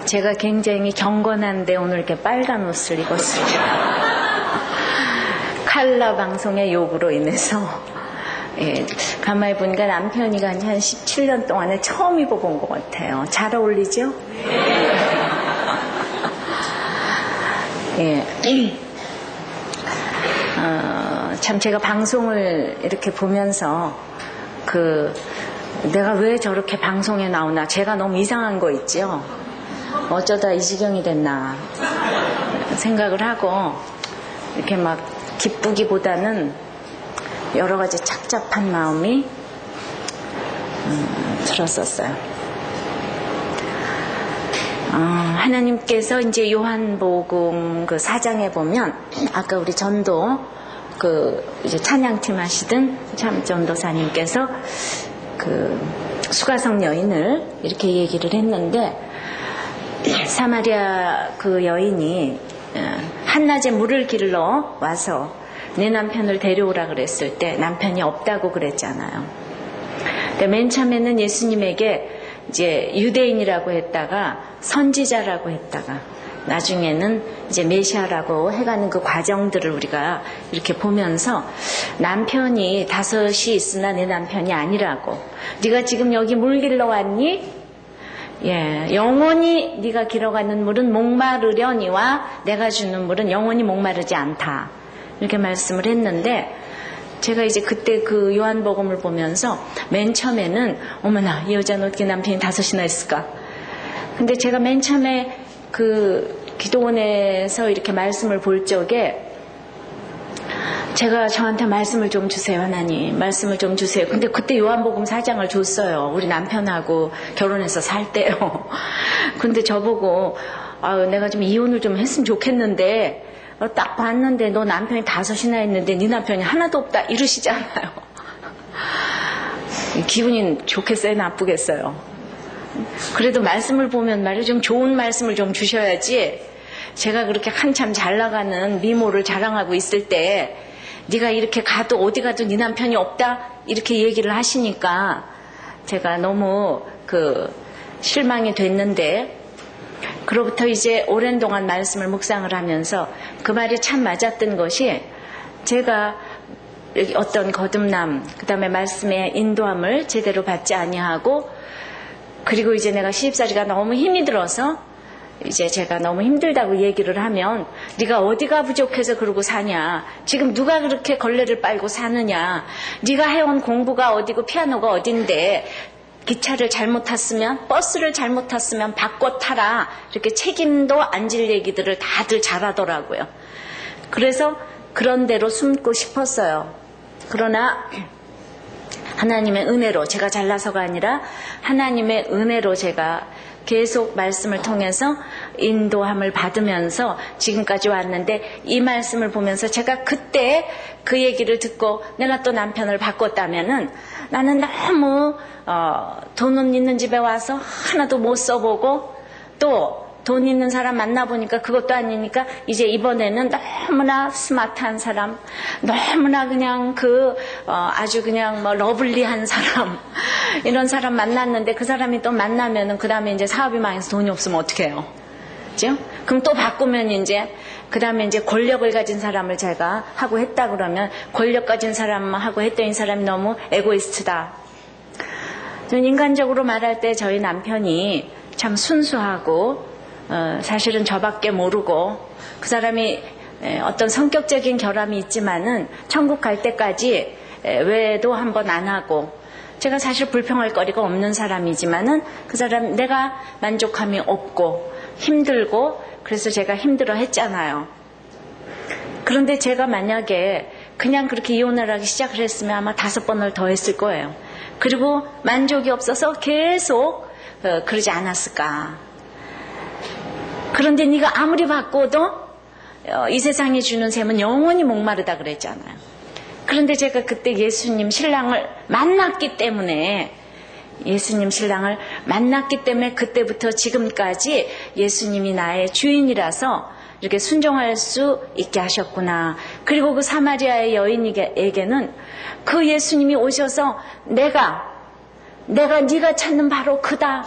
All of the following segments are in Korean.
제가 굉장히 경건한데 오늘 이렇게 빨간 옷을 입었습니다. 칼라 방송의 요구로 인해서 가만히 보니까 남편이가 한 17년 동안에 처음 입어본 것 같아요. 잘 어울리죠? 참 제가 방송을 이렇게 보면서 내가 왜 저렇게 방송에 나오나, 제가 너무 이상한 거 있죠. 어쩌다 이 지경이 됐나 생각을 하고 이렇게 막 기쁘기보다는 여러 가지 착잡한 마음이 들었었어요. 하나님께서 이제 요한복음 그 4장에 보면 아까 우리 전도 이제 찬양팀 하시던 참 전도사님께서 수가성 여인을 이렇게 얘기를 했는데, 사마리아 그 여인이 한낮에 물을 길러 와서 내 남편을 데려오라 그랬을 때 남편이 없다고 그랬잖아요. 근데 맨 처음에는 예수님에게 이제 유대인이라고 했다가 선지자라고 했다가 나중에는 이제 메시아라고 해가는 그 과정들을 우리가 이렇게 보면서, 남편이 5이 있으나 내 남편이 아니라고, 네가 지금 여기 물 길러 왔니? 영원히 네가 길어가는 물은 목마르려니와 내가 주는 물은 영원히 목마르지 않다, 이렇게 말씀을 했는데, 제가 이제 그때 그 요한복음을 보면서 맨 처음에는 어머나, 이 여자는 어떻게 남편이 5이나 있을까? 근데 제가 맨 처음에 기도원에서 이렇게 말씀을 볼 적에 제가 저한테 말씀을 좀 주세요, 하나님, 말씀을 좀 주세요. 근데 그때 요한복음 4장을 줬어요. 우리 남편하고 결혼해서 살 때요. 근데 저보고 내가 좀 이혼을 좀 했으면 좋겠는데, 딱 봤는데 너 남편이 5이나 있는데 네 남편이 하나도 없다 이러시잖아요. 기분이 좋겠어요, 나쁘겠어요? 그래도 말씀을 보면 말이야, 좀 좋은 말씀을 좀 주셔야지. 제가 그렇게 한참 잘 나가는 미모를 자랑하고 있을 때 네가 이렇게 가도 어디 가도 네 남편이 없다 이렇게 얘기를 하시니까 제가 너무 실망이 됐는데, 그로부터 이제 오랜 동안 말씀을 묵상을 하면서 그 말이 참 맞았던 것이, 제가 어떤 거듭남, 그 다음에 말씀의 인도함을 제대로 받지 아니하고, 그리고 이제 내가 시집살이가 너무 힘이 들어서 이제 제가 너무 힘들다고 얘기를 하면, 네가 어디가 부족해서 그러고 사냐, 지금 누가 그렇게 걸레를 빨고 사느냐, 네가 해온 공부가 어디고 피아노가 어딘데, 기차를 잘못 탔으면, 버스를 잘못 탔으면 바꿔 타라, 이렇게 책임도 안 질 얘기들을 다들 잘하더라고요. 그래서 그런 대로 숨고 싶었어요. 그러나 하나님의 은혜로, 제가 잘나서가 아니라 하나님의 은혜로 제가 계속 말씀을 통해서 인도함을 받으면서 지금까지 왔는데, 이 말씀을 보면서 제가 그때 그 얘기를 듣고 내가 또 남편을 바꿨다면은, 나는 너무 돈 있는 집에 와서 하나도 못 써보고, 또 돈 있는 사람 만나보니까 그것도 아니니까 이제 이번에는 너무나 스마트한 사람, 너무나 그냥 아주 그냥 러블리한 사람, 이런 사람 만났는데, 그 사람이 또 만나면은 그 다음에 이제 사업이 망해서 돈이 없으면 어떻게 해요? 그죠? 그럼 또 바꾸면 이제 그 다음에 이제 권력을 가진 사람을 제가 하고 했다 그러면, 권력 가진 사람만 하고 했더니 이 사람이 너무 에고이스트다. 저는 인간적으로 말할 때 저희 남편이 참 순수하고, 사실은 저밖에 모르고, 그 사람이 어떤 성격적인 결함이 있지만은 천국 갈 때까지 외도 한번 안 하고, 제가 사실 불평할 거리가 없는 사람이지만은 그 사람 내가 만족함이 없고 힘들고, 그래서 제가 힘들어 했잖아요. 그런데 제가 만약에 그냥 그렇게 이혼을 하기 시작을 했으면 아마 5번을 더 했을 거예요. 그리고 만족이 없어서 계속 그러지 않았을까. 그런데 네가 아무리 바꿔도 이 세상이 주는 셈은 영원히 목마르다 그랬잖아요. 그런데 제가 그때 예수님 신랑을 만났기 때문에, 그때부터 지금까지 예수님이 나의 주인이라서 이렇게 순종할 수 있게 하셨구나. 그리고 그 사마리아의 여인에게는 그 예수님이 오셔서 내가 네가 찾는 바로 그다,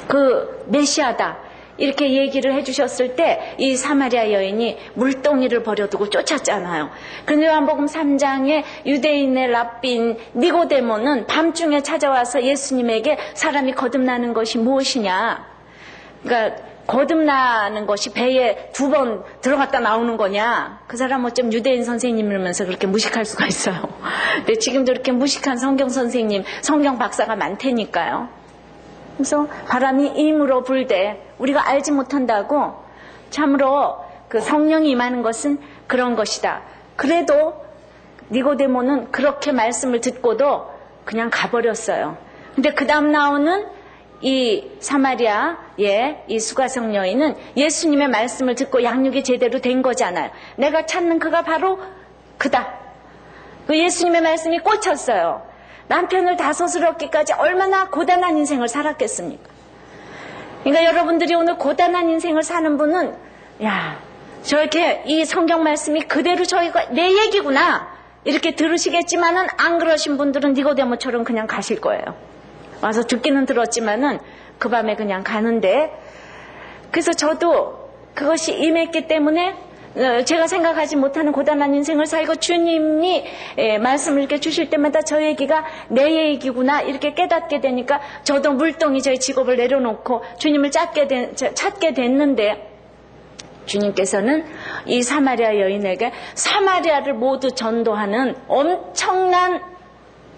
그 메시아다 이렇게 얘기를 해주셨을 때 이 사마리아 여인이 물동이를 버려두고 쫓았잖아요. 그런데 요한복음 3장에 유대인의 랍비인 니고데모는 밤중에 찾아와서 예수님에게 사람이 거듭나는 것이 무엇이냐, 그러니까 거듭나는 것이 배에 2번 들어갔다 나오는 거냐, 그 사람 어쩜 유대인 선생님이면서 그렇게 무식할 수가 있어요. 근데 지금도 이렇게 무식한 성경 선생님, 성경 박사가 많다니까요. 그래서 바람이 임으로 불되 우리가 알지 못한다고, 참으로 그 성령이 임하는 것은 그런 것이다. 그래도 니고데모는 그렇게 말씀을 듣고도 그냥 가버렸어요. 근데 그 다음 나오는 이 사마리아의 이 수가성 여인은 예수님의 말씀을 듣고 양육이 제대로 된 거잖아요. 내가 찾는 그가 바로 그다. 그 예수님의 말씀이 꽂혔어요. 남편을 다소스럽기까지 얼마나 고단한 인생을 살았겠습니까? 그러니까 여러분들이 오늘 고단한 인생을 사는 분은, 야, 저렇게 이 성경 말씀이 그대로 저희가 내 얘기구나 이렇게 들으시겠지만은, 안 그러신 분들은 니고데모처럼 그냥 가실 거예요. 와서 듣기는 들었지만은 그 밤에 그냥 가는데, 그래서 저도 그것이 임했기 때문에 제가 생각하지 못하는 고단한 인생을 살고 주님이 말씀을 이렇게 주실 때마다 저 얘기가 내 얘기구나 이렇게 깨닫게 되니까 저도 물동이 저희 직업을 내려놓고 주님을 찾게 됐는데, 주님께서는 이 사마리아 여인에게 사마리아를 모두 전도하는 엄청난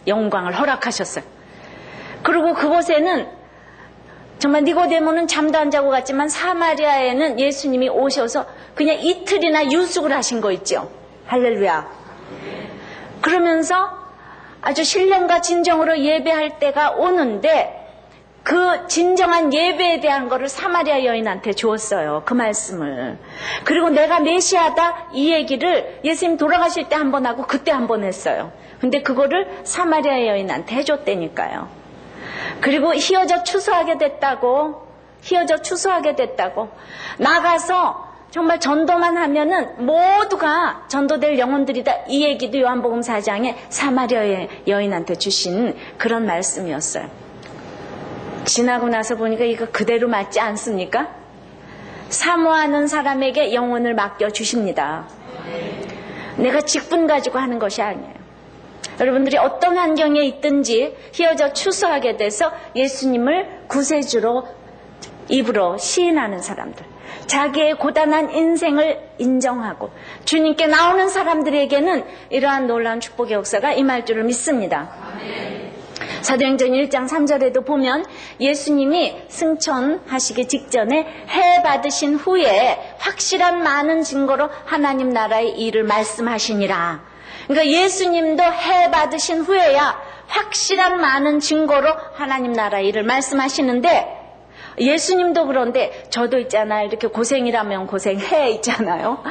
영광을 허락하셨어요. 그리고 그곳에는 정말 니고데모는 잠도 안 자고 갔지만 사마리아에는 예수님이 오셔서 그냥 이틀이나 유숙을 하신 거 있죠. 할렐루야. 그러면서 아주 신령과 진정으로 예배할 때가 오는데, 그 진정한 예배에 대한 거를 사마리아 여인한테 주었어요. 그 말씀을. 그리고 내가 메시아다 이 얘기를 예수님 돌아가실 때 한 번 하고 그때 한 번 했어요. 근데 그거를 사마리아 여인한테 해줬다니까요. 그리고 희어져 추수하게 됐다고, 나가서 정말 전도만 하면은 모두가 전도될 영혼들이다, 이 얘기도 요한복음 4장에 사마리아 여인한테 주신 그런 말씀이었어요. 지나고 나서 보니까 이거 그대로 맞지 않습니까? 사모하는 사람에게 영혼을 맡겨주십니다. 내가 직분 가지고 하는 것이 아니에요. 여러분들이 어떤 환경에 있든지 희어져 추수하게 돼서 예수님을 구세주로 입으로 시인하는 사람들, 자기의 고단한 인생을 인정하고 주님께 나오는 사람들에게는 이러한 놀라운 축복의 역사가 임할 줄을 믿습니다. 사도행전 1장 3절에도 보면 예수님이 승천하시기 직전에 해 받으신 후에 확실한 많은 증거로 하나님 나라의 일을 말씀하시니라. 그러니까 예수님도 해 받으신 후에야 확실한 많은 증거로 하나님 나라 일을 말씀하시는데, 예수님도 그런데 저도 있잖아요. 이렇게 고생이라면 고생해 있잖아요.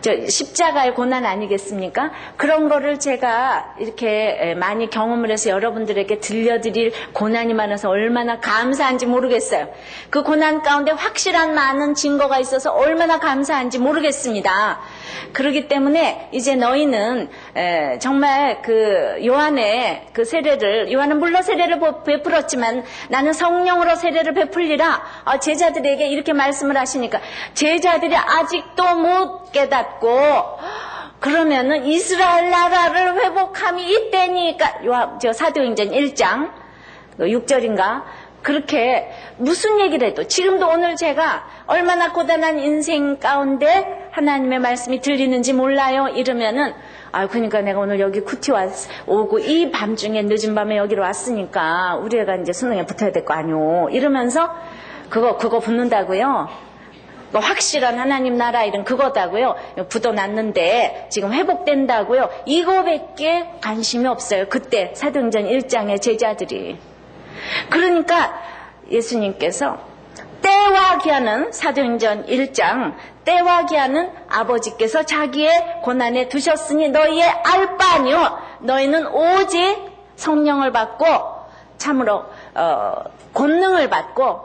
저 십자가의 고난 아니겠습니까? 그런 거를 제가 이렇게 많이 경험을 해서 여러분들에게 들려드릴 고난이 많아서 얼마나 감사한지 모르겠어요. 그 고난 가운데 확실한 많은 증거가 있어서 얼마나 감사한지 모르겠습니다. 그렇기 때문에 이제 너희는 정말 그 요한의 그 세례를, 요한은 물론 세례를 베풀었지만 나는 성령으로 세례를 베풀리라, 제자들에게 이렇게 말씀을 하시니까 제자들이 아직도 못 깨닫고, 그러면은 이스라엘 나라를 회복함이 이때니까, 저 사도행전 1장 6절인가 그렇게 무슨 얘기를 해도, 지금도 오늘 제가 얼마나 고단한 인생 가운데 하나님의 말씀이 들리는지 몰라요 이러면은, 그러니까 내가 오늘 여기 쿠티 오고 이 밤중에 늦은 밤에 여기로 왔으니까 우리 애가 이제 수능에 붙어야 될 거 아니오 이러면서 그거 붙는다고요. 확실한 하나님 나라 일은 그거다고요. 붙어놨는데 지금 회복된다고요. 이거밖에 관심이 없어요. 그때 사도행전 1장의 제자들이. 그러니까 예수님께서 때와 기한은, 사도행전 1장 때와 기한은 아버지께서 자기의 고난에 두셨으니 너희의 알 바 아니요, 너희는 오직 성령을 받고 참으로 권능을 받고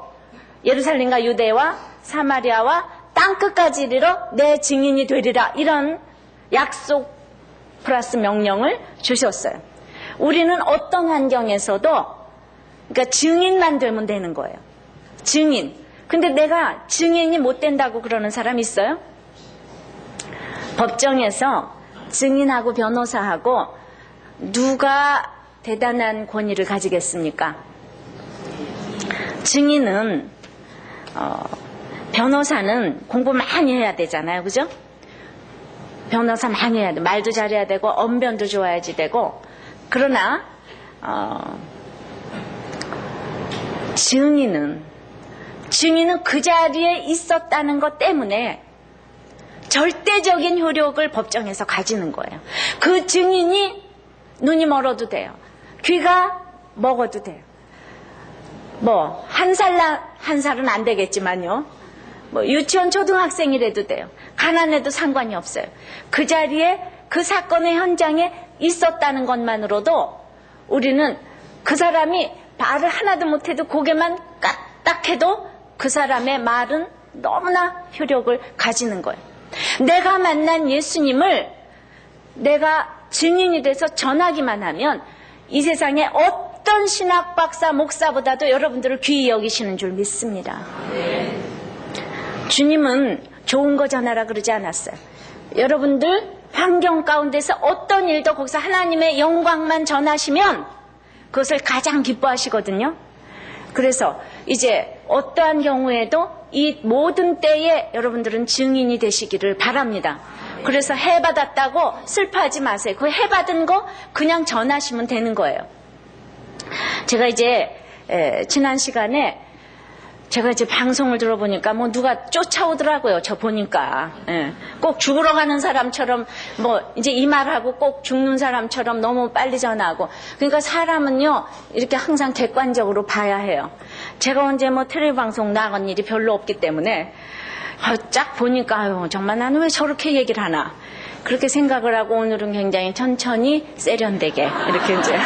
예루살렘과 유대와 사마리아와 땅끝까지 이르러 내 증인이 되리라, 이런 약속 플러스 명령을 주셨어요. 우리는 어떤 환경에서도 그러니까 증인만 되면 되는 거예요. 증인. 근데 내가 증인이 못 된다고 그러는 사람 있어요? 법정에서 증인하고 변호사하고 누가 대단한 권위를 가지겠습니까? 증인은 변호사는 공부 많이 해야 되잖아요. 그죠? 변호사 많이 해야 돼. 말도 잘해야 되고 언변도 좋아야지 되고. 그러나 증인은 그 자리에 있었다는 것 때문에 절대적인 효력을 법정에서 가지는 거예요. 그 증인이 눈이 멀어도 돼요. 귀가 먹어도 돼요. 뭐 한 살은 안 되겠지만요. 뭐 유치원 초등학생이라도 돼요. 가난해도 상관이 없어요. 그 자리에 그 사건의 현장에 있었다는 것만으로도 우리는 그 사람이 말을 하나도 못해도 고개만 까딱해도 그 사람의 말은 너무나 효력을 가지는 거예요. 내가 만난 예수님을 내가 증인이 돼서 전하기만 하면 이 세상에 어떤 신학 박사 목사보다도 여러분들을 귀히 여기시는 줄 믿습니다. 주님은 좋은 거 전하라 그러지 않았어요. 여러분들 환경 가운데서 어떤 일도 거기서 하나님의 영광만 전하시면 그것을 가장 기뻐하시거든요. 그래서 이제 어떠한 경우에도 이 모든 때에 여러분들은 증인이 되시기를 바랍니다. 그래서 해받았다고 슬퍼하지 마세요. 그 해받은 거 그냥 전하시면 되는 거예요. 제가 이제 지난 시간에 제가 이제 방송을 들어보니까 뭐 누가 쫓아오더라고요. 저 보니까. 꼭 죽으러 가는 사람처럼 뭐 이제 이 말하고 꼭 죽는 사람처럼 너무 빨리 전하고. 그러니까 사람은요 이렇게 항상 객관적으로 봐야 해요. 제가 언제 뭐 텔레비 방송 나간 일이 별로 없기 때문에 쫙 보니까 아유 정말 나는 왜 저렇게 얘기를 하나. 그렇게 생각을 하고 오늘은 굉장히 천천히 세련되게 이렇게 이제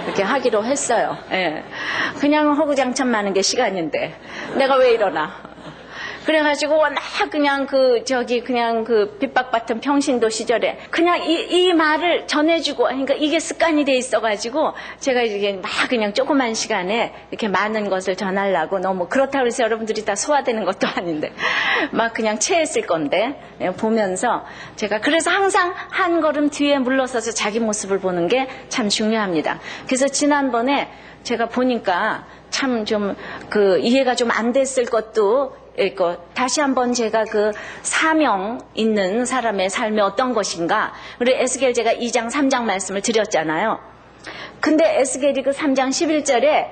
이렇게 하기로 했어요. 예. 그냥 허구장천 많은 게 시간인데 내가 왜 이러나. 그래가지고 워낙 그냥 그냥 그 핍박받던 평신도 시절에 그냥 이 말을 전해주고 그러니까 이게 습관이 돼 있어가지고 제가 이게 막 그냥 조그만 시간에 이렇게 많은 것을 전하려고 너무 그렇다고 해서 여러분들이 다 소화되는 것도 아닌데 막 그냥 체했을 건데 보면서 제가 그래서 항상 한 걸음 뒤에 물러서서 자기 모습을 보는 게 참 중요합니다. 그래서 지난번에 제가 보니까 참 좀 그 이해가 좀 안 됐을 것도 있고 다시 한번 제가 그 사명 있는 사람의 삶이 어떤 것인가. 우리 에스겔 제가 2장 3장 말씀을 드렸잖아요. 근데 에스겔이 그 3장 11절에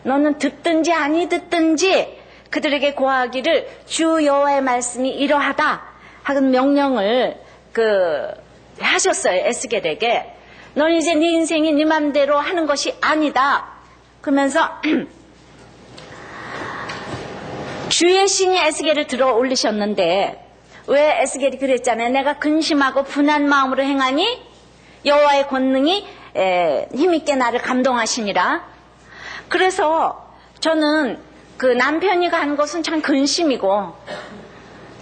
너는 듣든지 아니 듣든지 그들에게 고하기를 주 여호와의 말씀이 이러하다 하는 명령을 하셨어요. 에스겔에게. 너는 이제 네 인생이 네 맘대로 하는 것이 아니다. 그러면서 주의 신이 에스겔을 들어 올리셨는데 왜 에스겔이 그랬잖아요. 내가 근심하고 분한 마음으로 행하니 여호와의 권능이 힘있게 나를 감동하시니라. 그래서 저는 그 남편이 간 것은 참 근심이고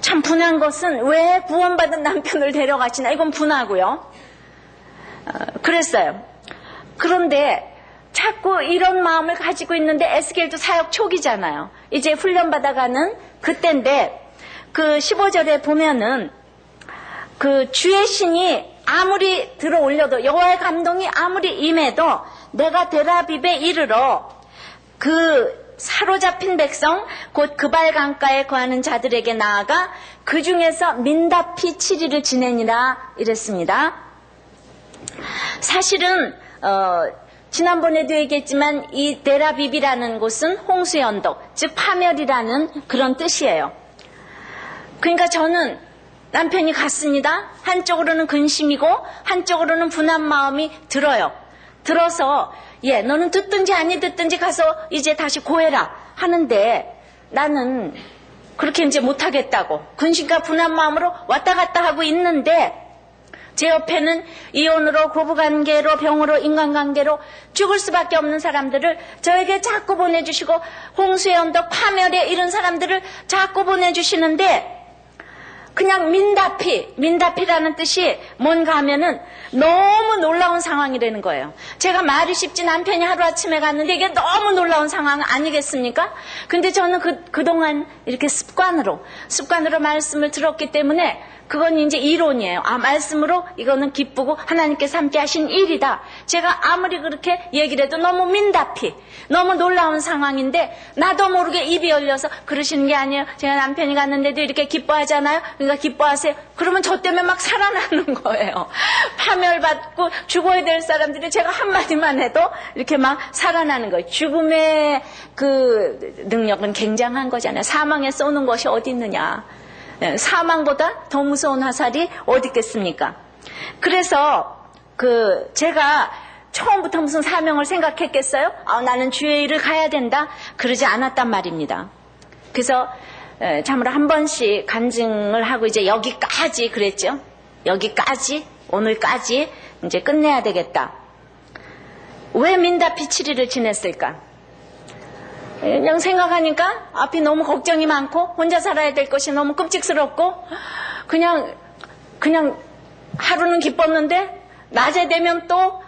참 분한 것은 왜 구원받은 남편을 데려가시나 이건 분하고요. 그랬어요. 그런데 자꾸 이런 마음을 가지고 있는데 에스겔도 사역 초기잖아요. 이제 훈련받아가는 그때인데 그 15절에 보면은 그 주의 신이 아무리 들어 올려도 여호와의 감동이 아무리 임해도 내가 데라빕에 이르러 그 사로잡힌 백성 곧 그발 강가에 거하는 자들에게 나아가 그 중에서 민다피 7일을 지내니라 이랬습니다. 사실은 지난번에도 얘기했지만 이 데라빕이라는 곳은 홍수의 언덕, 즉 파멸이라는 그런 뜻이에요. 그러니까 저는 남편이 갔습니다. 한쪽으로는 근심이고 한쪽으로는 분한 마음이 들어요. 들어서 너는 듣든지 아니 듣든지 가서 이제 다시 고해라 하는데 나는 그렇게 이제 못하겠다고 근심과 분한 마음으로 왔다 갔다 하고 있는데 제 옆에는 이혼으로 고부관계로 병으로 인간관계로 죽을 수밖에 없는 사람들을 저에게 자꾸 보내주시고 홍수의 언덕 파멸에 이런 사람들을 자꾸 보내주시는데 그냥 민다피라는 뜻이 뭔가 하면은 너무 놀라운 상황이라는 거예요. 제가 말이 쉽지 남편이 하루아침에 갔는데 이게 너무 놀라운 상황 아니겠습니까? 근데 저는 그동안 이렇게 습관으로 말씀을 들었기 때문에 그건 이제 이론이에요. 말씀으로 이거는 기쁘고 하나님께서 함께 하신 일이다. 제가 아무리 그렇게 얘기를 해도 너무 너무 놀라운 상황인데 나도 모르게 입이 열려서 그러시는 게 아니에요. 제가 남편이 갔는데도 이렇게 기뻐하잖아요. 그러니까 기뻐하세요. 그러면 저 때문에 막 살아나는 거예요. 파멸받고 죽어야 될 사람들이 제가 한마디만 해도 이렇게 막 살아나는 거예요. 죽음의 그 능력은 굉장한 거잖아요. 사망에 쏘는 것이 어디 있느냐. 사망보다 더 무서운 화살이 어디 있겠습니까? 그래서 제가 처음부터 무슨 사명을 생각했겠어요? 나는 주의 일을 가야 된다. 그러지 않았단 말입니다. 그래서 참으로 한 번씩 간증을 하고 이제 여기까지 그랬죠. 여기까지 오늘까지 이제 끝내야 되겠다. 왜 민다피 7일을 지냈을까? 그냥 생각하니까 앞이 너무 걱정이 많고 혼자 살아야 될 것이 너무 끔찍스럽고 그냥 하루는 기뻤는데 낮에 되면 또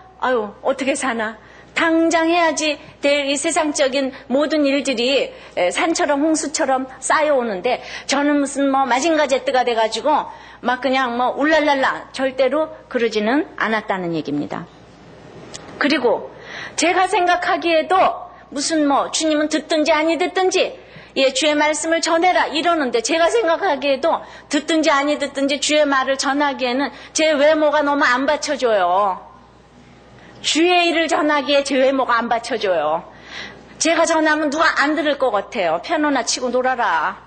어떻게 사나 당장 해야지 될 이 세상적인 모든 일들이 산처럼 홍수처럼 쌓여오는데 저는 무슨 마징가 제트가 돼가지고 막 그냥 울랄랄라 절대로 그러지는 않았다는 얘기입니다. 그리고 제가 생각하기에도 무슨 주님은 듣든지 아니 듣든지 주의 말씀을 전해라 이러는데 제가 생각하기에도 듣든지 아니 듣든지 주의 말을 전하기에는 제 외모가 너무 안 받쳐줘요. 주의 일을 전하기에 제 외모가 안 받쳐줘요. 제가 전하면 누가 안 들을 것 같아요. 피아노나 치고 놀아라.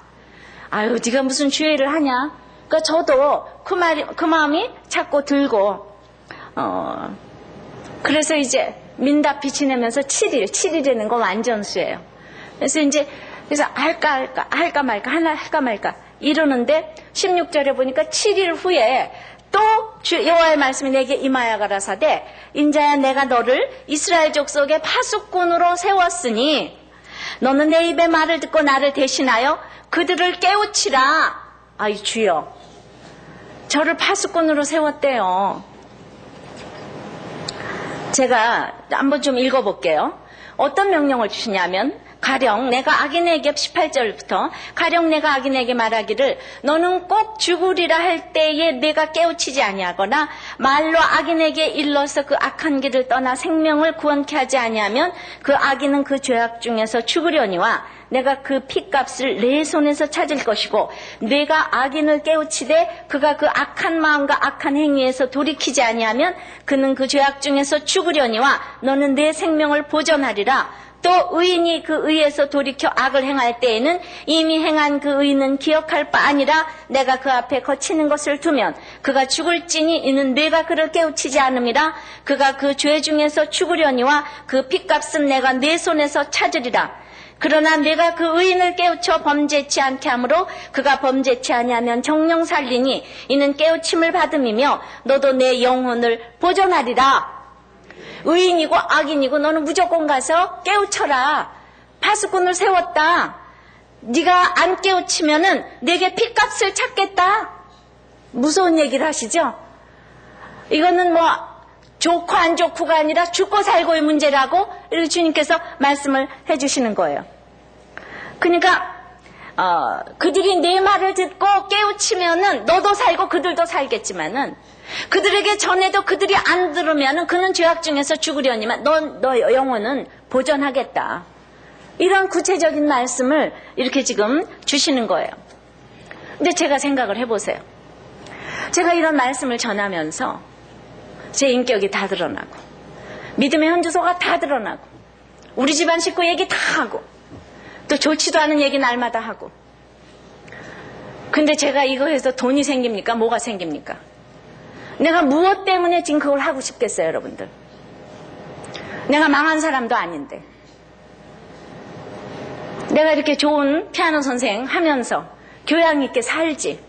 네가 무슨 주의 일을 하냐. 그러니까 저도 그 마음이 자꾸 들고 그래서 이제 민다피 지내면서 7일이라는 건 완전수예요. 그래서 할까 말까 이러는데 16절에 보니까 7일 후에 또 여호와의 말씀이 내게 임하여 가라사대 인자야 내가 너를 이스라엘 족속의 파수꾼으로 세웠으니 너는 내 입의 말을 듣고 나를 대신하여 그들을 깨우치라. 주여 저를 파수꾼으로 세웠대요. 제가 한번 좀 읽어볼게요. 어떤 명령을 주시냐면 가령 내가 악인에게 18절부터 가령 내가 악인에게 말하기를 너는 꼭 죽으리라 할 때에 내가 깨우치지 아니하거나 말로 악인에게 일러서 그 악한 길을 떠나 생명을 구원케 하지 아니하면 그 악인은 그 죄악 중에서 죽으려니와 내가 그 핏값을 내 손에서 찾을 것이고 내가 악인을 깨우치되 그가 그 악한 마음과 악한 행위에서 돌이키지 아니하면 그는 그 죄악 중에서 죽으려니와 너는 내 생명을 보존하리라. 또 의인이 그 의에서 돌이켜 악을 행할 때에는 이미 행한 그 의는 기억할 바 아니라 내가 그 앞에 거치는 것을 두면 그가 죽을지니 이는 내가 그를 깨우치지 않음이라. 그가 그 죄 중에서 죽으려니와 그 핏값은 내가 내 손에서 찾으리라. 그러나 내가 그 의인을 깨우쳐 범죄치 않게 하므로 그가 범죄치 아니하면 정령 살리니 이는 깨우침을 받음이며 너도 내 영혼을 보존하리라. 의인이고 악인이고 너는 무조건 가서 깨우쳐라. 파수꾼을 세웠다. 네가 안 깨우치면은 내게 핏값을 찾겠다. 무서운 얘기를 하시죠. 이거는 좋고 안 좋고가 아니라 죽고 살고의 문제라고 이렇게 주님께서 말씀을 해주시는 거예요. 그러니까 그들이 내 말을 듣고 깨우치면은 너도 살고 그들도 살겠지만은 그들에게 전해도 그들이 안 들으면은 그는 죄악 중에서 죽으려니만 너 영혼은 보존하겠다. 이런 구체적인 말씀을 이렇게 지금 주시는 거예요. 근데 제가 생각을 해보세요. 제가 이런 말씀을 전하면서 제 인격이 다 드러나고 믿음의 현주소가 다 드러나고 우리 집안 식구 얘기 다 하고 또 좋지도 않은 얘기 날마다 하고 근데 제가 이거 해서 돈이 생깁니까? 뭐가 생깁니까? 내가 무엇 때문에 지금 그걸 하고 싶겠어요, 여러분들? 내가 망한 사람도 아닌데 내가 이렇게 좋은 피아노 선생 하면서 교양 있게 살지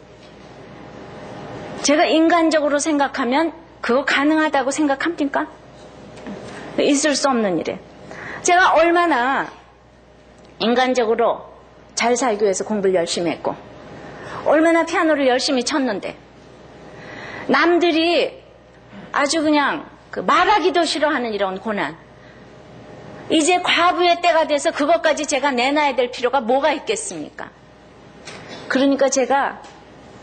제가 인간적으로 생각하면 그거 가능하다고 생각합니까? 있을 수 없는 일에 제가 얼마나 인간적으로 잘 살기 위해서 공부를 열심히 했고 얼마나 피아노를 열심히 쳤는데 남들이 아주 그냥 말하기도 싫어하는 이런 고난. 이제 과부의 때가 돼서 그것까지 제가 내놔야 될 필요가 뭐가 있겠습니까? 그러니까 제가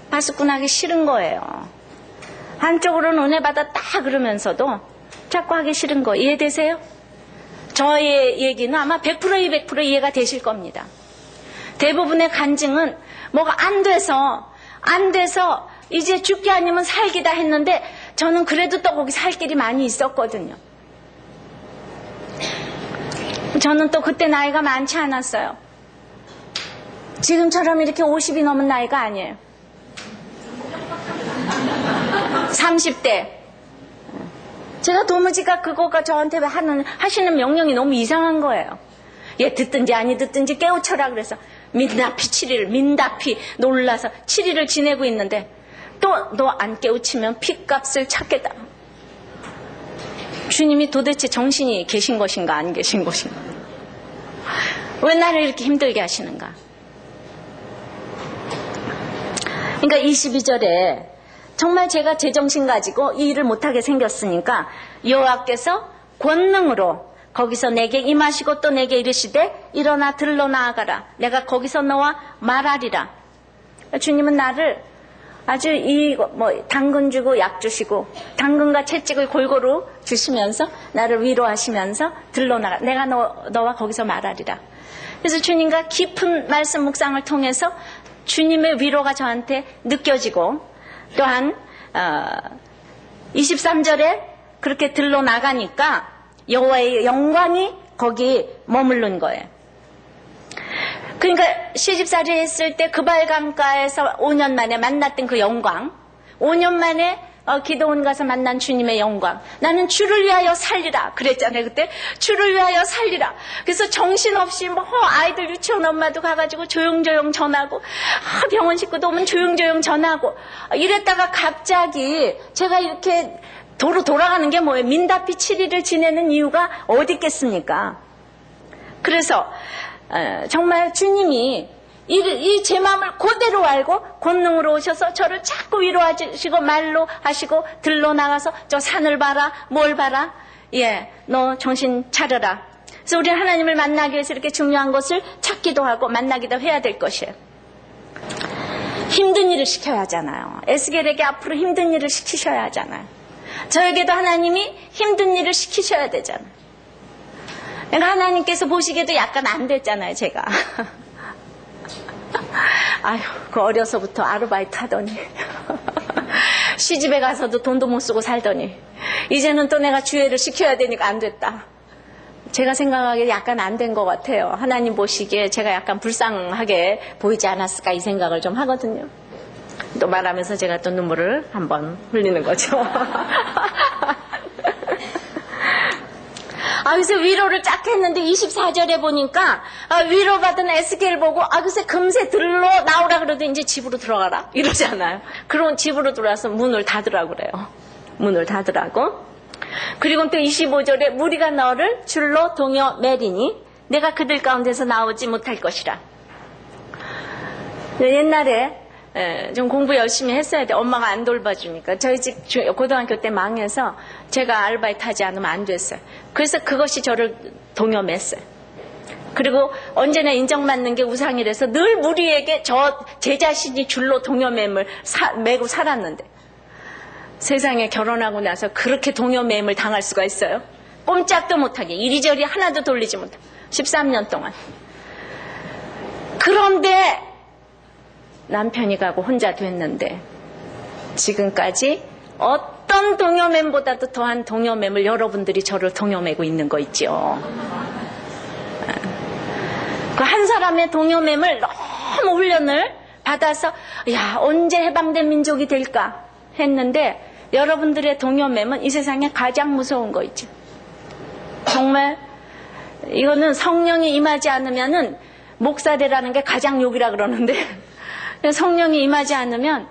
파수꾼하기 싫은 거예요. 한쪽으로는 은혜 받았다 그러면서도 자꾸 하기 싫은 거 이해되세요? 저의 얘기는 아마 100% 200% 이해가 되실 겁니다. 대부분의 간증은 뭐가 안 돼서 이제 죽기 아니면 살기다 했는데 저는 그래도 또 거기 살 길이 많이 있었거든요. 저는 또 그때 나이가 많지 않았어요. 지금처럼 이렇게 50이 넘은 나이가 아니에요. 30대. 제가 도무지가 그거가 저한테 하시는 명령이 너무 이상한 거예요. 얘 듣든지 아니 듣든지 깨우쳐라 그래서 민다피 7일 민다피 놀라서 7일을 지내고 있는데 또 너 안 깨우치면 핏값을 찾겠다. 주님이 도대체 정신이 계신 것인가 안 계신 것인가? 왜 나를 이렇게 힘들게 하시는가? 그러니까 22절에 정말 제가 제정신 가지고 이 일을 못하게 생겼으니까 여호와께서 권능으로 거기서 내게 임하시고 또 내게 이르시되 일어나 들러 나아가라. 내가 거기서 너와 말하리라. 주님은 나를 아주 당근 주고 약 주시고 당근과 채찍을 골고루 주시면서 나를 위로하시면서 들러 나가. 내가 너와 거기서 말하리라. 그래서 주님과 깊은 말씀 묵상을 통해서 주님의 위로가 저한테 느껴지고 또한 23절에 그렇게 들러 나가니까 여호와의 영광이 거기 머무른 거예요. 그러니까 시집살이 했을 때 그발강가에서 5년 만에 만났던 그 영광, 5년 만에 기도원 가서 만난 주님의 영광. 나는 주를 위하여 살리라 그랬잖아요. 그때 주를 위하여 살리라. 그래서 정신없이 아이들 유치원 엄마도 가가지고 조용조용 전하고 병원 식구도 오면 조용조용 전하고 이랬다가 갑자기 제가 이렇게 도로 돌아가는 게 뭐예요? 민다피 7일을 지내는 이유가 어디 있겠습니까? 그래서 정말 주님이 이 제 마음을 그대로 알고 권능으로 오셔서 저를 자꾸 위로하시고 말로 하시고 들러 나가서 저 산을 봐라 뭘 봐라 너 정신 차려라. 그래서 우리 하나님을 만나기 위해서 이렇게 중요한 것을 찾기도 하고 만나기도 해야 될 것이에요. 힘든 일을 시켜야 하잖아요. 에스겔에게 앞으로 힘든 일을 시키셔야 하잖아요. 저에게도 하나님이 힘든 일을 시키셔야 되잖아요. 그러니까 하나님께서 보시기에도 약간 안 됐잖아요, 제가. 아휴, 그 어려서부터 아르바이트 하더니 시집에 가서도 돈도 못 쓰고 살더니 이제는 또 내가 주애를 시켜야 되니까 안 됐다. 제가 생각하기에 약간 안 된 것 같아요. 하나님 보시기에 제가 약간 불쌍하게 보이지 않았을까 이 생각을 좀 하거든요. 또 말하면서 제가 또 눈물을 한번 흘리는 거죠. 그래서 위로를 쫙 했는데 24절에 보니까 위로받은 에스겔 보고 글쎄 금세 들러 나오라 그래도 이제 집으로 들어가라 이러잖아요. 그럼 집으로 들어와서 문을 닫으라고 그래요. 문을 닫으라고. 그리고 또 25절에 무리가 너를 줄로 동여 매리니 내가 그들 가운데서 나오지 못할 것이라. 옛날에 좀 공부 열심히 했어야 돼. 엄마가 안 돌봐주니까. 저희 집 고등학교 때 망해서 제가 아르바이트 하지 않으면 안 됐어요. 그래서 그것이 저를 동요맸어요. 그리고 언제나 인정받는 게 우상이라서 늘 무리에게 제 자신이 줄로 동요매물 매고 살았는데 세상에 결혼하고 나서 그렇게 동요매물 당할 수가 있어요? 꼼짝도 못하게 이리저리 하나도 돌리지 못하고 13년 동안. 그런데 남편이 가고 혼자 됐는데 지금까지 어떤 동요맴보다도 더한 동요맴을 여러분들이 저를 동요매고 있는 거 있죠. 그 한 사람의 동요맴을 너무 훈련을 받아서 언제 해방된 민족이 될까 했는데 여러분들의 동요맴은 이 세상에 가장 무서운 거 있죠. 정말 이거는 성령이 임하지 않으면은 목사대라는 게 가장 욕이라 그러는데 성령이 임하지 않으면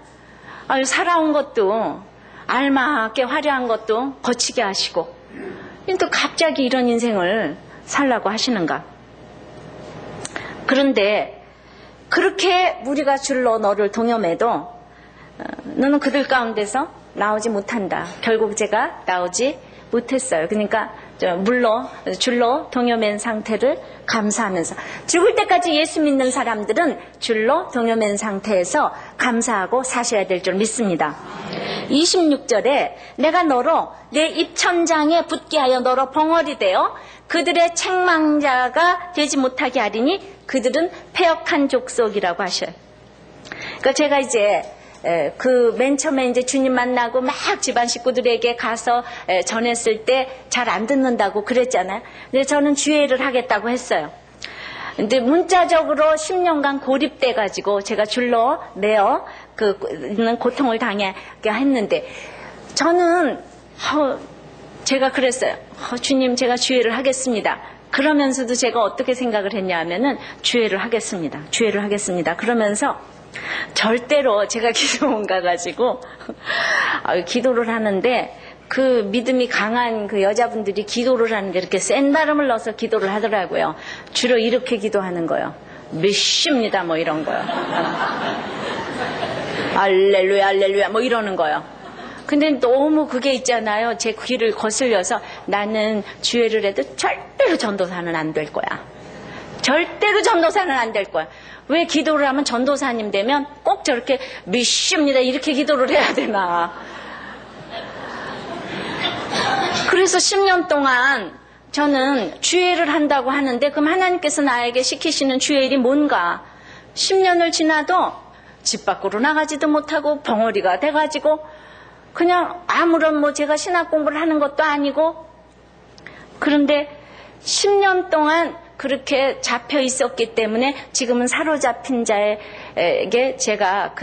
살아온 것도 알맞게 화려한 것도 거치게 하시고 또 갑자기 이런 인생을 살라고 하시는가. 그런데 그렇게 무리가 줄로 너를 동여매도 너는 그들 가운데서 나오지 못한다. 결국 제가 나오지 못했어요. 그러니까 줄로 동여맨 상태를 감사하면서, 죽을 때까지 예수 믿는 사람들은 줄로 동여맨 상태에서 감사하고 사셔야 될 줄 믿습니다. 26절에 내가 너로 내 입천장에 붙게 하여 너로 벙어리 되어 그들의 책망자가 되지 못하게 하리니 그들은 패역한 족속이라고 하셔요. 그러니까 제가 이제 그 맨 처음에 이제 주님 만나고 막 집안 식구들에게 가서 전했을 때 잘 안 듣는다고 그랬잖아요. 근데 저는 주회를 하겠다고 했어요. 근데 문자적으로 10년간 고립돼 가지고 제가 줄로 매어 그 고통을 당하게 했는데, 저는 제가 그랬어요. 주님, 제가 주회를 하겠습니다. 그러면서도 제가 어떻게 생각을 했냐 하면은 주회를 하겠습니다. 주회를 하겠습니다. 그러면서 절대로 제가 기도원 가가지고 기도를 하는데, 그 믿음이 강한 그 여자분들이 기도를 하는데 이렇게 센 발음을 넣어서 기도를 하더라고요. 주로 이렇게 기도하는 거예요. 몇십니다 뭐 이런 거요. 알렐루야 알렐루야 뭐 이러는 거요. 근데 너무 그게 있잖아요. 제 귀를 거슬려서 나는 주회를 해도 절대로 전도사는 안 될 거야. 절대로 전도사는 안 될 거야. 왜 기도를 하면 전도사님 되면 꼭 저렇게 믿습니다 이렇게 기도를 해야 되나. 그래서 10년 동안 저는 주회를 한다고 하는데, 그럼 하나님께서 나에게 시키시는 주의 일이 뭔가. 10년을 지나도 집 밖으로 나가지도 못하고 벙어리가 돼가지고 그냥 아무런 제가 신학 공부를 하는 것도 아니고, 그런데 10년 동안 그렇게 잡혀 있었기 때문에 지금은 사로잡힌 자에게 제가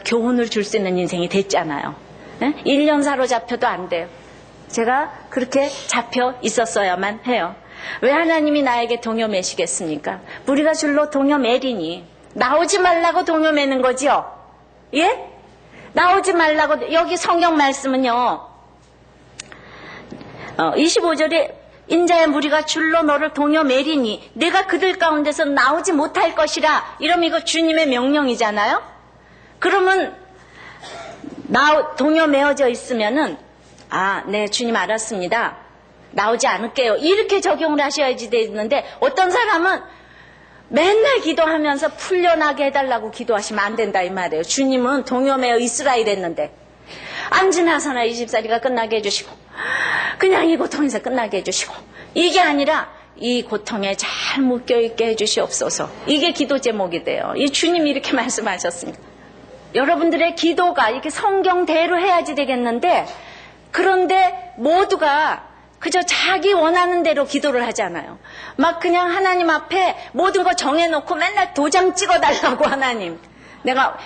교훈을 줄 수 있는 인생이 됐잖아요. 1년 사로잡혀도 안 돼요. 제가 그렇게 잡혀 있었어야만 해요. 왜 하나님이 나에게 동여매시겠습니까? 우리가 줄로 동여매리니 나오지 말라고 동여매는 거지요. 예? 나오지 말라고. 여기 성경 말씀은요, 25절에 인자의 무리가 줄로 너를 동여매리니 내가 그들 가운데서 나오지 못할 것이라. 이러면 이거 주님의 명령이잖아요. 그러면 동여매어져 있으면은 네 주님 알았습니다. 나오지 않을게요. 이렇게 적용을 하셔야지 되는데, 어떤 사람은 맨날 기도하면서 풀려나게 해달라고 기도하시면 안 된다 이 말이에요. 주님은 동여매어 있으라 이랬는데 안 지나서나 20살이가 끝나게 해주시고 그냥 이 고통에서 끝나게 해주시고, 이게 아니라 이 고통에 잘 묶여있게 해주시옵소서. 이게 기도 제목이 돼요. 이 주님이 이렇게 말씀하셨습니다. 여러분들의 기도가 이렇게 성경대로 해야지 되겠는데, 그런데 모두가 그저 자기 원하는 대로 기도를 하잖아요. 막 그냥 하나님 앞에 모든 거 정해놓고 맨날 도장 찍어달라고. 하나님, 내가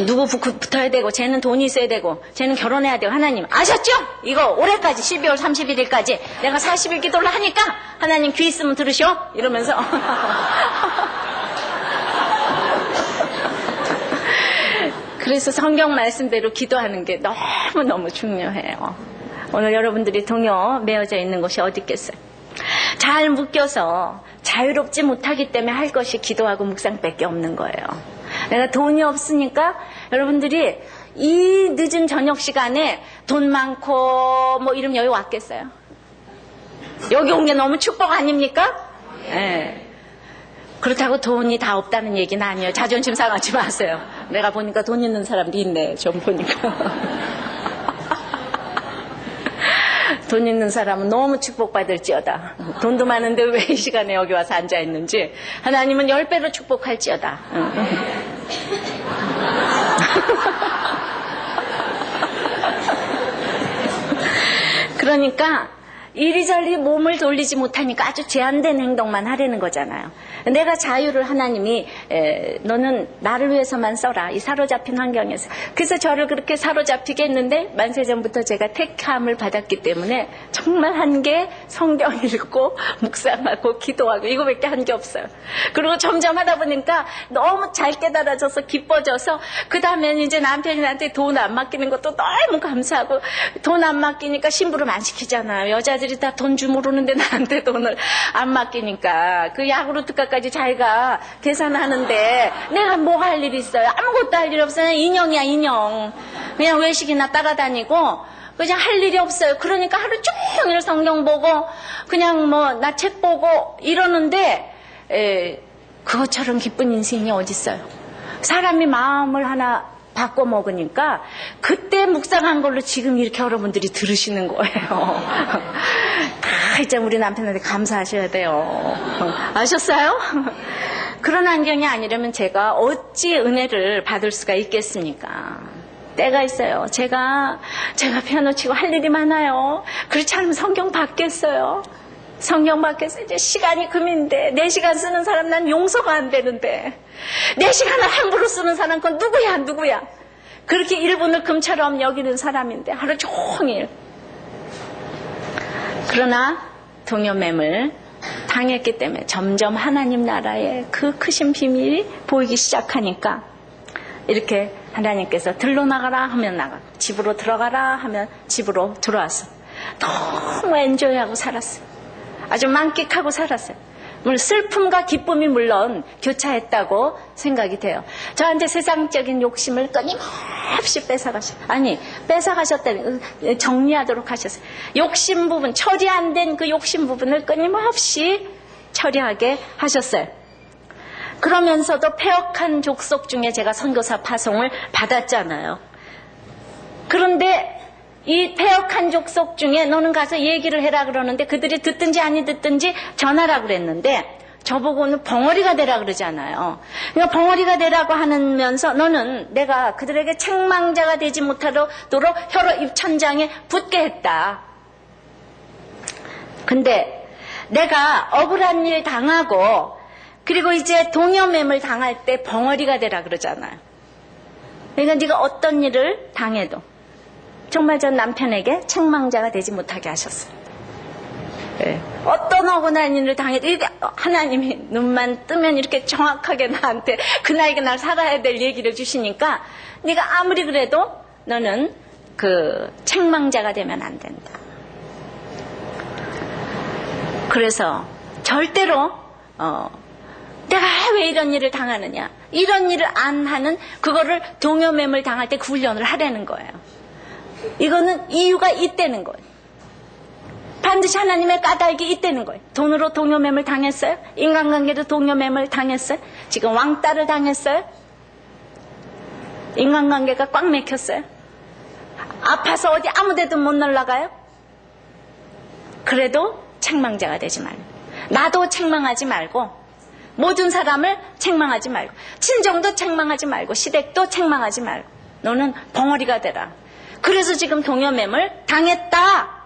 누구 붙어야 되고, 쟤는 돈이 있어야 되고, 쟤는 결혼해야 되고. 하나님 아셨죠? 이거 올해까지 12월 31일까지 내가 40일 기도를 하니까 하나님 귀 있으면 들으셔 이러면서 그래서 성경 말씀대로 기도하는 게 너무너무 중요해요. 오늘 여러분들이 동여매어져 있는 곳이 어디 있겠어요? 잘 묶여서 자유롭지 못하기 때문에 할 것이 기도하고 묵상밖에 없는 거예요. 내가 돈이 없으니까 여러분들이 이 늦은 저녁 시간에 돈 많고 이러면 여기 왔겠어요? 여기 온 게 너무 축복 아닙니까? 네. 그렇다고 돈이 다 없다는 얘기는 아니에요. 자존심 상하지 마세요. 내가 보니까 돈 있는 사람도 있네, 좀 보니까. 돈 있는 사람은 너무 축복받을지어다. 돈도 많은데 왜 이 시간에 여기 와서 앉아있는지. 하나님은 10배로 축복할지어다. 그러니까 이리저리 몸을 돌리지 못하니까 아주 제한된 행동만 하려는 거잖아요. 내가 자유를 하나님이 너는 나를 위해서만 써라, 이 사로잡힌 환경에서. 그래서 저를 그렇게 사로잡히게 했는데, 만세전부터 제가 택함을 받았기 때문에 정말 한 게 성경 읽고 묵상하고 기도하고 이거밖에 한 게 없어요. 그리고 점점 하다 보니까 너무 잘 깨달아져서 기뻐져서, 그 다음에는 이제 남편이 나한테 돈 안 맡기는 것도 너무 감사하고, 돈 안 맡기니까 심부름 안 시키잖아요. 여자들이 남편들이 다 돈 주무르는데 나한테 돈을 안 맡기니까 그 야구르트가까지 자기가 계산하는데 내가 뭐 할 일이 있어요? 아무것도 할 일 없어요. 인형이야, 인형. 그냥 외식이나 따라다니고 그냥 할 일이 없어요. 그러니까 하루 종일 성경 보고 그냥 뭐 나 책 보고 이러는데 그것처럼 기쁜 인생이 어딨어요. 사람이 마음을 하나 바꿔 먹으니까 그때 묵상한 걸로 지금 이렇게 여러분들이 들으시는 거예요. 다 이제 우리 남편한테 감사하셔야 돼요. 아셨어요? 그런 환경이 아니라면 제가 어찌 은혜를 받을 수가 있겠습니까? 때가 있어요. 제가 피아노 치고 할 일이 많아요. 그렇지 않으면 성경 받겠어요. 성경 밖에서 이제 시간이 금인데 4시간 쓰는 사람 난 용서가 안 되는데 4시간을 함부로 쓰는 사람 그건 누구야. 그렇게 1분을 금처럼 여기는 사람인데 하루 종일. 그러나 동요매물 당했기 때문에 점점 하나님 나라의 그 크신 비밀이 보이기 시작하니까 이렇게 하나님께서 들로 나가라 하면 나가, 집으로 들어가라 하면 집으로 들어왔어. 너무 엔조이하고 살았어요. 아주 만끽하고 살았어요. 물론 슬픔과 기쁨이 물론 교차했다고 생각이 돼요. 저한테 세상적인 욕심을 끊임없이 뺏어가셨어요. 아니, 뺏어가셨다니 정리하도록 하셨어요. 욕심 부분, 처리 안 된 그 욕심 부분을 끊임없이 처리하게 하셨어요. 그러면서도 폐역한 족속 중에 제가 선교사 파송을 받았잖아요. 그런데 이 폐역한 족속 중에 너는 가서 얘기를 해라 그러는데 그들이 듣든지 아니 듣든지 전하라 그랬는데 저보고는 벙어리가 되라 그러잖아요. 그러니까 벙어리가 되라고 하면서 너는 내가 그들에게 책망자가 되지 못하도록 혀로 입천장에 붙게 했다. 근데 내가 억울한 일 당하고 그리고 이제 동여매물 당할 때 벙어리가 되라 그러잖아요. 그러니까 네가 어떤 일을 당해도 정말 전 남편에게 책망자가 되지 못하게 하셨어요. 네. 어떤 억울한 일을 당해도 하나님이 눈만 뜨면 이렇게 정확하게 나한테 그날 살아야 될 얘기를 주시니까 네가 아무리 그래도 너는 그 책망자가 되면 안 된다. 그래서 절대로 내가 왜 이런 일을 당하느냐, 이런 일을 안 하는 그거를 동요매물 당할 때 그 훈련을 하라는 거예요. 이거는 이유가 있다는 거예요. 반드시 하나님의 까닭이 있다는 거예요. 돈으로 동요매물 당했어요? 인간관계로 동요매물 당했어요? 지금 왕따를 당했어요? 인간관계가 꽉 막혔어요? 아파서 어디 아무데도 못 놀러가요? 그래도 책망자가 되지 말고, 나도 책망하지 말고, 모든 사람을 책망하지 말고, 친정도 책망하지 말고, 시댁도 책망하지 말고, 너는 벙어리가 되라. 그래서 지금 동요매물 당했다.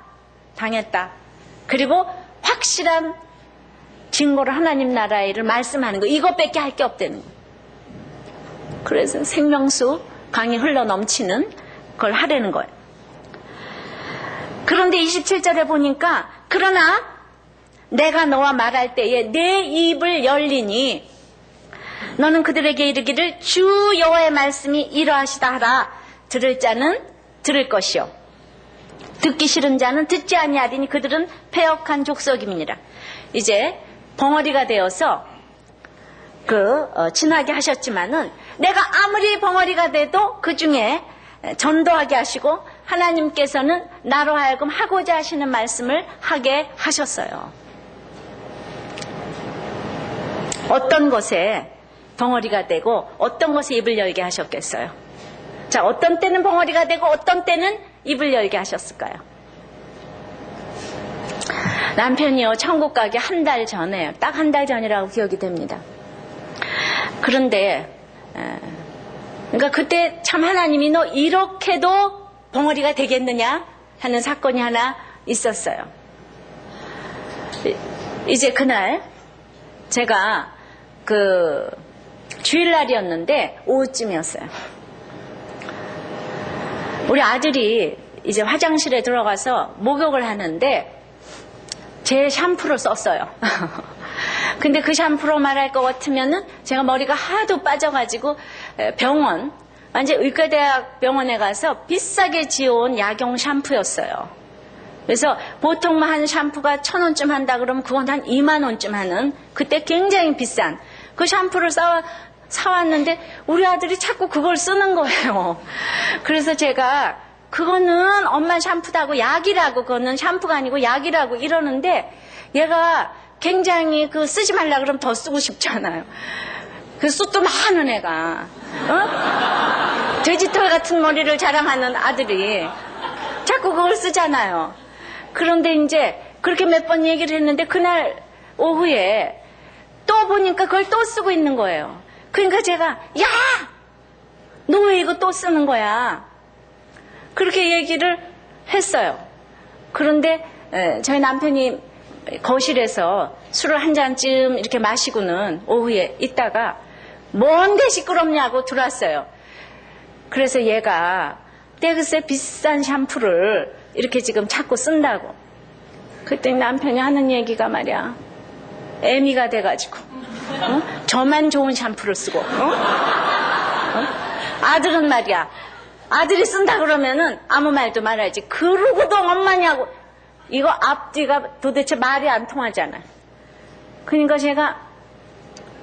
그리고 확실한 증거를 하나님 나라의 일을 말씀하는 거, 이것밖에 할 게 없다는 거. 그래서 생명수 강이 흘러 넘치는 걸 하라는 거예요. 그런데 27절에 보니까 그러나 내가 너와 말할 때에 내 입을 열리니 너는 그들에게 이르기를 주 여호와의 말씀이 이러하시다 하라. 들을 자는 들을 것이요 듣기 싫은 자는 듣지 아니하리니 그들은 패역한 족속임이니라. 이제 벙어리가 되어서 친하게 하셨지만은 내가 아무리 벙어리가 돼도 그 중에 전도하게 하시고 하나님께서는 나로 하여금 하고자 하시는 말씀을 하게 하셨어요. 어떤 것에 벙어리가 되고 어떤 것에 입을 열게 하셨겠어요? 자, 어떤 때는 벙어리가 되고 어떤 때는 입을 열게 하셨을까요? 남편이요, 천국 가기 한 달 전에요. 딱 한 달 전이라고 기억이 됩니다. 그런데 그러니까 그때 참 하나님이 너 이렇게도 벙어리가 되겠느냐 하는 사건이 하나 있었어요. 이제 그날 제가 주일날이었는데 오후쯤이었어요. 우리 아들이 이제 화장실에 들어가서 목욕을 하는데 제 샴푸를 썼어요. 근데 그 샴푸로 말할 것 같으면은 제가 머리가 하도 빠져가지고 병원, 완전 의과대학 병원에 가서 비싸게 지어온 약용 샴푸였어요. 그래서 보통 한 샴푸가 1,000원쯤 한다 그러면 그건 한 2만 원쯤 하는 그때 굉장히 비싼 그 샴푸를 사왔는데 우리 아들이 자꾸 그걸 쓰는 거예요. 그래서 제가 그거는 엄마 샴푸다고 약이라고 그거는 샴푸가 아니고 약이라고 이러는데 얘가 굉장히 그 쓰지 말라 그러면 더 쓰고 싶잖아요. 그 숱도 많은 애가 돼지털 같은 머리를 자랑하는 아들이 자꾸 그걸 쓰잖아요. 그런데 이제 그렇게 몇 번 얘기를 했는데 그날 오후에 또 보니까 그걸 또 쓰고 있는 거예요. 그러니까 제가 야! 너 왜 이거 또 쓰는 거야? 그렇게 얘기를 했어요. 그런데 저희 남편이 거실에서 술을 한 잔쯤 이렇게 마시고는 오후에 있다가 뭔데 시끄럽냐고 들어왔어요. 그래서 얘가 글쎄 비싼 샴푸를 이렇게 지금 자꾸 쓴다고. 그랬더니 남편이 하는 얘기가 말이야. 애미가 돼가지고 저만 좋은 샴푸를 쓰고 아들은 말이야. 아들이 쓴다 그러면은 아무 말도 말아야지. 그러고도 엄마냐고. 이거 앞뒤가 도대체 말이 안 통하잖아. 그러니까 제가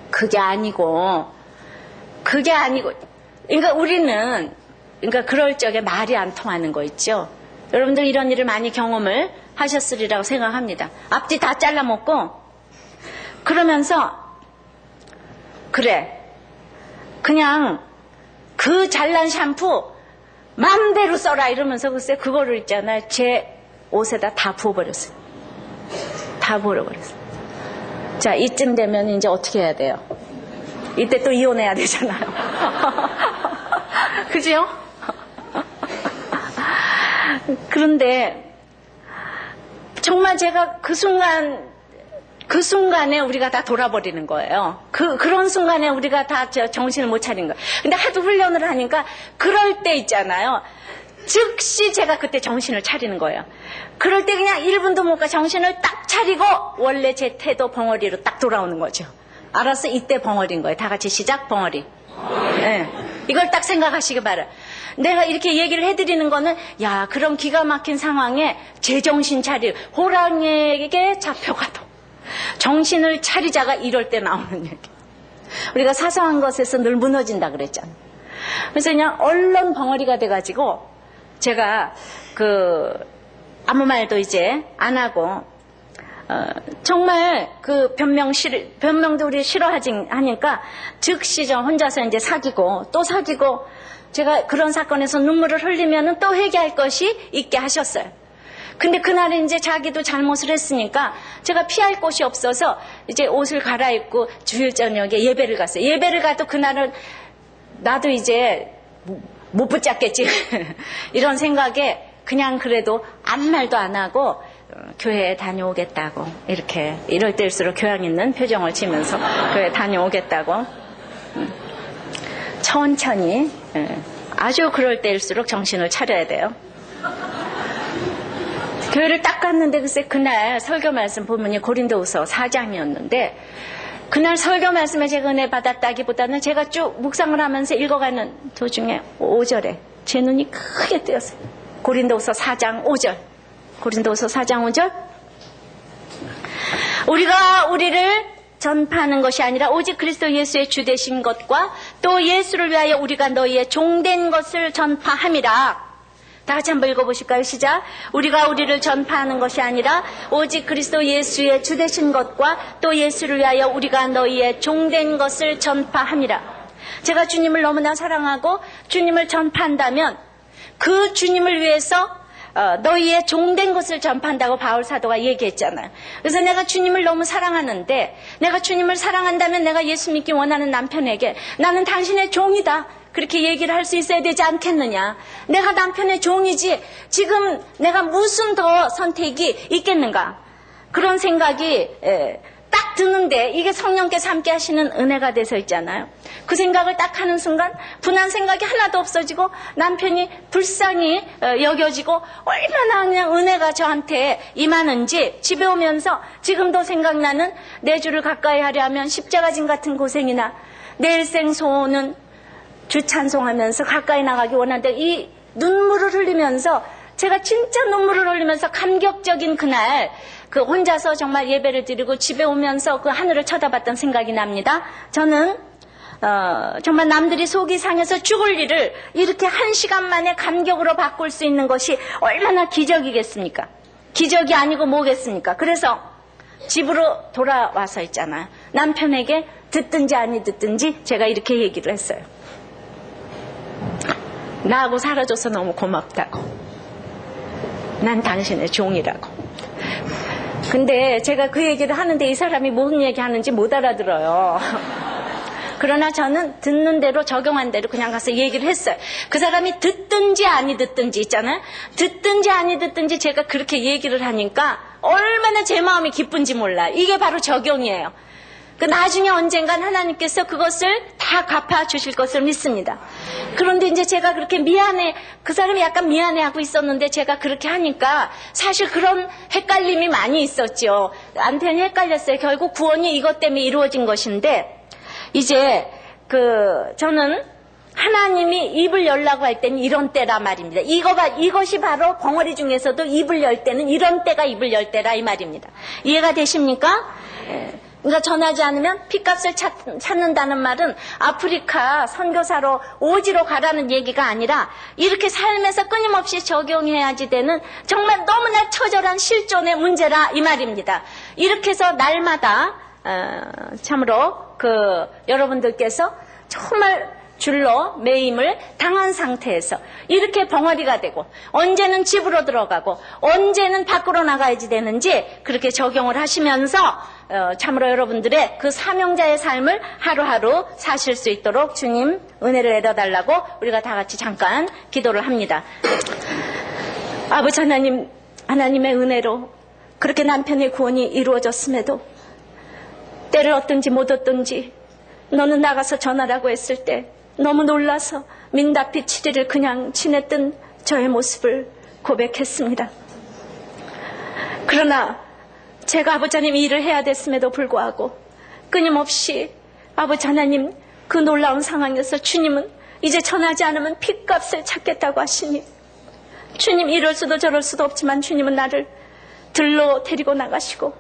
그게 아니고 그러니까 우리는 그러니까 그럴 적에 말이 안 통하는 거 있죠. 여러분들 이런 일을 많이 경험을 하셨으리라고 생각합니다. 앞뒤 다 잘라먹고 그러면서 그래 그냥 그 잘난 샴푸 맘대로 써라 이러면서 글쎄 그거를 있잖아요. 제 옷에다 다 부어버렸어요. 다 부어버렸어요. 자, 이쯤 되면 이제 어떻게 해야 돼요? 이때 또 이혼해야 되잖아요. 그죠? 그런데 정말 제가 그 순간에 우리가 다 돌아버리는 거예요. 그런 순간에 우리가 다 정신을 못 차린 거예요. 근데 하도 훈련을 하니까 그럴 때 있잖아요. 즉시 제가 그때 정신을 차리는 거예요. 그럴 때 그냥 1분도 못 가 정신을 딱 차리고 원래 제 태도 벙어리로 딱 돌아오는 거죠. 알았어? 이때 벙어리인 거예요. 다 같이 시작 벙어리. 네. 이걸 딱 생각하시기 바라요. 내가 이렇게 얘기를 해드리는 거는 야 그런 기가 막힌 상황에 제정신 차릴 호랑이에게 잡혀가도 정신을 차리자가 이럴 때 나오는 얘기. 우리가 사소한 것에서 늘 무너진다 그랬잖아요. 그래서 그냥 얼른 벙어리가 돼가지고 제가 아무 말도 이제 안 하고 정말 그 변명도 우리 싫어하니까 즉시 저 혼자서 이제 사귀고 또 사귀고 제가 그런 사건에서 눈물을 흘리면은 또 회개할 것이 있게 하셨어요. 근데 그날은 이제 자기도 잘못을 했으니까 제가 피할 곳이 없어서 이제 옷을 갈아입고 주일 저녁에 예배를 갔어요. 예배를 가도 그날은 나도 이제 못 붙잡겠지 이런 생각에 그냥 그래도 아무 말도 안 하고 교회에 다녀오겠다고 이렇게 이럴 때일수록 교양 있는 표정을 지면서 교회에 다녀오겠다고 천천히 아주 그럴 때일수록 정신을 차려야 돼요. 교회를 딱 갔는데 글쎄 그날 설교 말씀 보면 고린도후서 4장이었는데 그날 설교 말씀에 제가 은혜 받았다기보다는 제가 쭉 묵상을 하면서 읽어가는 도중에 5절에 제 눈이 크게 뜨였어요. 고린도후서 4장 5절. 고린도후서 4장 5절. 우리가 우리를 전파하는 것이 아니라 오직 그리스도 예수의 주 되신 것과 또 예수를 위하여 우리가 너희의 종된 것을 전파함이라. 다 같이 한번 읽어보실까요? 시작. 우리가 우리를 전파하는 것이 아니라 오직 그리스도 예수의 주 되신 것과 또 예수를 위하여 우리가 너희의 종된 것을 전파함이라. 제가 주님을 너무나 사랑하고 주님을 전파한다면 그 주님을 위해서 너희의 종된 것을 전파한다고 바울 사도가 얘기했잖아요. 그래서 내가 주님을 너무 사랑하는데 내가 주님을 사랑한다면 내가 예수 믿기 원하는 남편에게 나는 당신의 종이다 그렇게 얘기를 할 수 있어야 되지 않겠느냐. 내가 남편의 종이지 지금 내가 무슨 더 선택이 있겠는가. 그런 생각이 딱 드는데 이게 성령께서 함께 하시는 은혜가 돼서 있잖아요. 그 생각을 딱 하는 순간 분한 생각이 하나도 없어지고 남편이 불쌍히 여겨지고 얼마나 그냥 은혜가 저한테 임하는지 집에 오면서 지금도 생각나는 내 주를 가까이 하려 하면 십자가진 같은 고생이나 내 일생 소원은 주 찬송하면서 가까이 나가기 원하는데 이 눈물을 흘리면서 제가 진짜 눈물을 흘리면서 감격적인 그날 그 혼자서 정말 예배를 드리고 집에 오면서 그 하늘을 쳐다봤던 생각이 납니다. 저는 정말 남들이 속이 상해서 죽을 일을 이렇게 1시간 만에 감격으로 바꿀 수 있는 것이 얼마나 기적이겠습니까? 기적이 아니고 뭐겠습니까? 그래서 집으로 돌아와서 있잖아요. 남편에게 듣든지 아니 듣든지 제가 이렇게 얘기를 했어요. 나하고 살아줘서 너무 고맙다고. 난 당신의 종이라고. 근데 제가 그 얘기를 하는데 이 사람이 무슨 얘기 하는지 못 알아들어요. 그러나 저는 듣는 대로 적용한 대로 그냥 가서 얘기를 했어요. 그 사람이 듣든지 아니 듣든지 있잖아요. 듣든지 아니 듣든지 제가 그렇게 얘기를 하니까 얼마나 제 마음이 기쁜지 몰라. 이게 바로 적용이에요. 그 나중에 언젠간 하나님께서 그것을 다 갚아주실 것을 믿습니다. 그런데 이제 제가 그렇게 그 사람이 약간 미안해하고 있었는데 제가 그렇게 하니까 사실 그런 헷갈림이 많이 있었죠. 남편이 헷갈렸어요. 결국 구원이 이것 때문에 이루어진 것인데 이제 저는 하나님이 입을 열라고 할 때는 이런 때라 말입니다. 이것이 바로 벙어리 중에서도 입을 열 때는 이런 때가 입을 열 때라 이 말입니다. 이해가 되십니까? 그러니까 전하지 않으면 핏값을 찾는다는 말은 아프리카 선교사로 오지로 가라는 얘기가 아니라 이렇게 삶에서 끊임없이 적용해야지 되는 정말 너무나 처절한 실존의 문제라 이 말입니다. 이렇게 해서 날마다 참으로 여러분들께서 정말 줄로 매임을 당한 상태에서 이렇게 벙어리가 되고 언제는 집으로 들어가고 언제는 밖으로 나가야지 되는지 그렇게 적용을 하시면서 참으로 여러분들의 그 사명자의 삶을 하루하루 사실 수 있도록 주님 은혜를 내려달라고 우리가 다 같이 잠깐 기도를 합니다. 아버지 하나님, 하나님의 은혜로 그렇게 남편의 구원이 이루어졌음에도 때를 얻든지 못 얻든지 너는 나가서 전하라고 했을 때 너무 놀라서 민다피 7일을 그냥 지냈던 저의 모습을 고백했습니다. 그러나 제가 아버지 하나님 일을 해야 됐음에도 불구하고 끊임없이 아버지 하나님 그 놀라운 상황에서 주님은 이제 전하지 않으면 핏값을 찾겠다고 하시니 주님 이럴 수도 저럴 수도 없지만 주님은 나를 들로 데리고 나가시고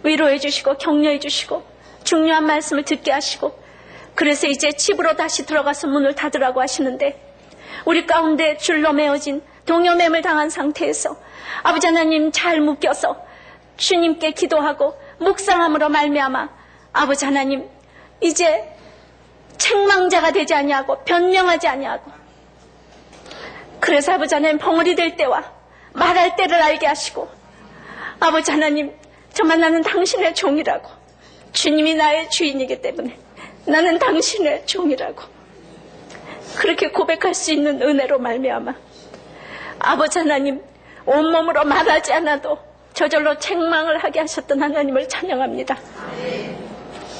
위로해 주시고 격려해 주시고 중요한 말씀을 듣게 하시고 그래서 이제 집으로 다시 들어가서 문을 닫으라고 하시는데 우리 가운데 줄로 매어진 동요매물 당한 상태에서 아버지 하나님 잘 묶여서 주님께 기도하고 묵상함으로 말미암아 아버지 하나님 이제 책망자가 되지 아니하고 변명하지 아니하고 그래서 아버지 하나님 벙어리 될 때와 말할 때를 알게 하시고 아버지 하나님 정말 나는 당신의 종이라고 주님이 나의 주인이기 때문에 나는 당신의 종이라고 그렇게 고백할 수 있는 은혜로 말미암아 아버지 하나님 온몸으로 말하지 않아도 저절로 책망을 하게 하셨던 하나님을 찬양합니다.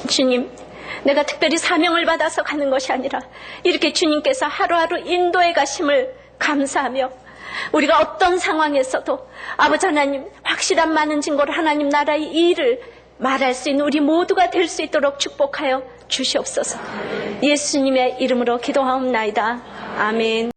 주님 내가 특별히 사명을 받아서 가는 것이 아니라 이렇게 주님께서 하루하루 인도해 가심을 감사하며 우리가 어떤 상황에서도 아버지 하나님 확실한 많은 증거를 하나님 나라의 일을 말할 수 있는 우리 모두가 될 수 있도록 축복하여 주시옵소서. 예수님의 이름으로 기도하옵나이다. 아멘.